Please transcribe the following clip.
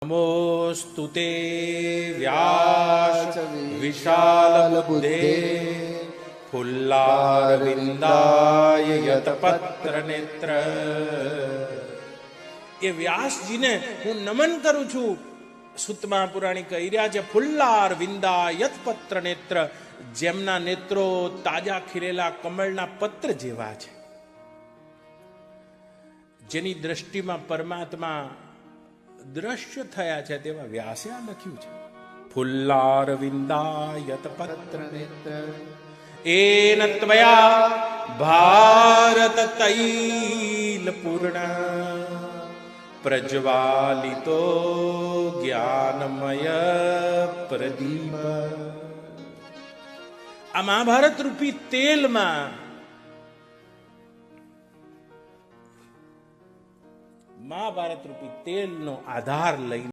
નમોસ્તુ તે વ્યાસ વિશાલબુદ્ધે ફુલ્લારવિંદાય યતપત્ર નેત્ર. એ વ્યાસજીને હું નમન કરું છું. સુતમા પુરાણી કહી રહ્યા છે, ફુલ્લારવિંદા યતપત્ર નેત્ર, જેમના નેત્રો તાજા ખીલેલા કમળના પત્ર જેવા છે, જેની દ્રષ્ટિમાં પરમાત્મા દ્રશ્ય થયા છે, તેવા વ્યાસે આ લખ્યું છે. ફુલ્લારવિંદાયત પત્ર નેત્ર એન ત્વયા ભારત તૈલ પૂર્ણ પ્રજ્વાલિતો જ્ઞાનમય પ્રદીપ. આ મહાભારત રૂપી તેલમાં મહાભારત રૂપી તેલનો આધાર લઈને